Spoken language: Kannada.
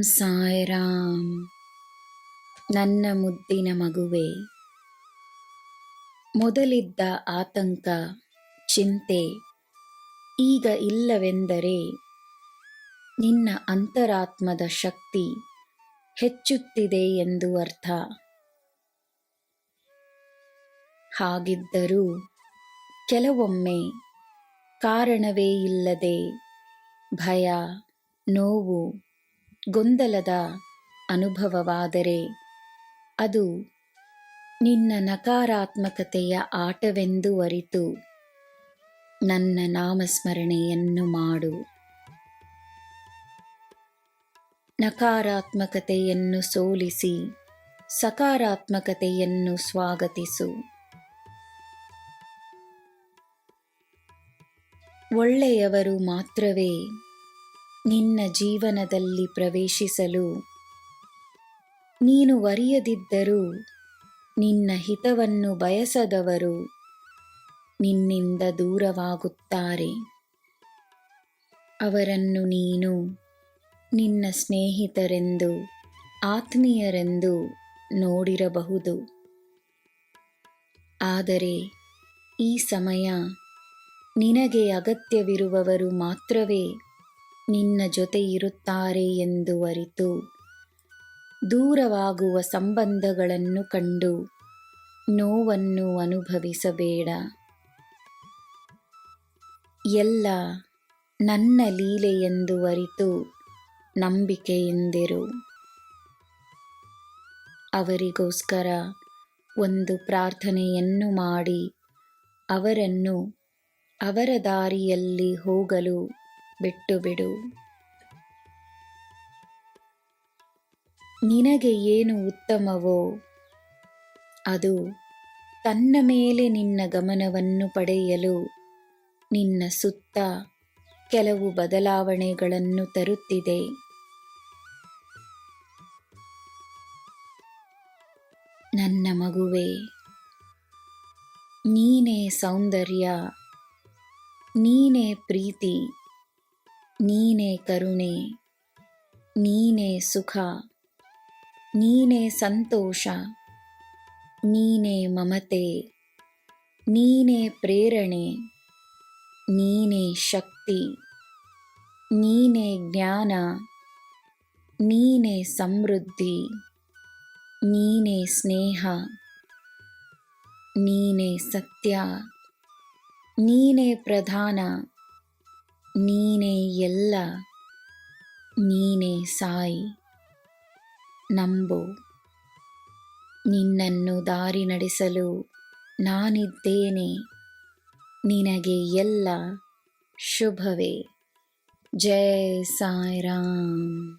ಸಾಯಿರಾಮ್. ನನ್ನ ಮುದ್ದಿನ ಮಗುವೆ, ಮೊದಲಿದ್ದ ಆತಂಕ, ಚಿಂತೆ ಈಗ ಇಲ್ಲವೆಂದರೆ ನಿನ್ನ ಅಂತರಾತ್ಮದ ಶಕ್ತಿ ಹೆಚ್ಚುತ್ತಿದೆ ಎಂದು ಅರ್ಥ. ಹಾಗಿದ್ದರೂ ಕೆಲವೊಮ್ಮೆ ಕಾರಣವೇ ಇಲ್ಲದೆ ಭಯ, ನೋವು, ಗೊಂದಲದ ಅನುಭವವಾದರೆ ಅದು ನಿನ್ನ ನಕಾರಾತ್ಮಕತೆಯ ಆಟವೆಂದು ಅರಿತು ನನ್ನ ನಾಮಸ್ಮರಣೆಯನ್ನು ಮಾಡು. ನಕಾರಾತ್ಮಕತೆಯನ್ನು ಸೋಲಿಸಿ ಸಕಾರಾತ್ಮಕತೆಯನ್ನು ಸ್ವಾಗತಿಸು. ಒಳ್ಳೆಯವರು ಮಾತ್ರವೇ ನಿನ್ನ ಜೀವನದಲ್ಲಿ ಪ್ರವೇಶಿಸಲು, ನೀನು ಅರಿಯದಿದ್ದರೂ ನಿನ್ನ ಹಿತವನ್ನು ಬಯಸದವರು ನಿನ್ನಿಂದ ದೂರವಾಗುತ್ತಾರೆ. ಅವರನ್ನು ನೀನು ನಿನ್ನ ಸ್ನೇಹಿತರೆಂದು, ಆತ್ಮೀಯರೆಂದು ನೋಡಿರಬಹುದು. ಆದರೆ ಈ ಸಮಯ ನಿನಗೆ ಅಗತ್ಯವಿರುವವರು ಮಾತ್ರವೇ ನಿನ್ನ ಜೊತೆ ಇರುತ್ತಾರೆ ಎಂದು ಅರಿತು ದೂರವಾಗುವ ಸಂಬಂಧಗಳನ್ನು ಕಂಡು ನೋವನ್ನು ಅನುಭವಿಸಬೇಡ. ಎಲ್ಲ ನನ್ನ ಲೀಲೆ ಎಂದು ಅರಿತು ನಂಬಿಕೆಯಿಂದಿರು. ಅವರಿಗೋಸ್ಕರ ಒಂದು ಪ್ರಾರ್ಥನೆಯನ್ನು ಮಾಡಿ ಅವರನ್ನು ಅವರ ದಾರಿಯಲ್ಲಿ ಹೋಗಲು ಬಿಟ್ಟುಬಿಡು. ನಿನಗೆ ಏನು ಉತ್ತಮವೋ ಅದು ತನ್ನ ಮೇಲೆ ನಿನ್ನ ಗಮನವನ್ನು ಪಡೆಯಲು ನಿನ್ನ ಸುತ್ತ ಕೆಲವು ಬದಲಾವಣೆಗಳನ್ನು ತರುತ್ತಿದೆ. ನನ್ನ ಮಗುವೆ, ನೀನೇ ಸೌಂದರ್ಯ, ನೀನೇ ಪ್ರೀತಿ, ನೀನೇ ಕರುಣೆ, ನೀನೇ ಸುಖ, ನೀನೇ ಸಂತೋಷ, ನೀನೇ ಮಮತೆ, ನೀನೇ ಪ್ರೇರಣೆ, ನೀನೇ ಶಕ್ತಿ, ನೀನೇ ಜ್ಞಾನ, ನೀನೇ ಸಮೃದ್ಧಿ, ನೀನೇ ಸ್ನೇಹ, ನೀನೇ ಸತ್ಯ, ನೀನೇ ಪ್ರಧಾನ, ನೀನೇ ಎಲ್ಲ, ನೀನೇ ಸಾಯಿ. ನಂಬು, ನಿನ್ನನ್ನು ದಾರಿ ನಡೆಸಲು ನಾನಿದ್ದೇನೆ. ನಿನಗೆ ಎಲ್ಲ ಶುಭವೇ. ಜೈ ಸಾಯಿರಾಮ್.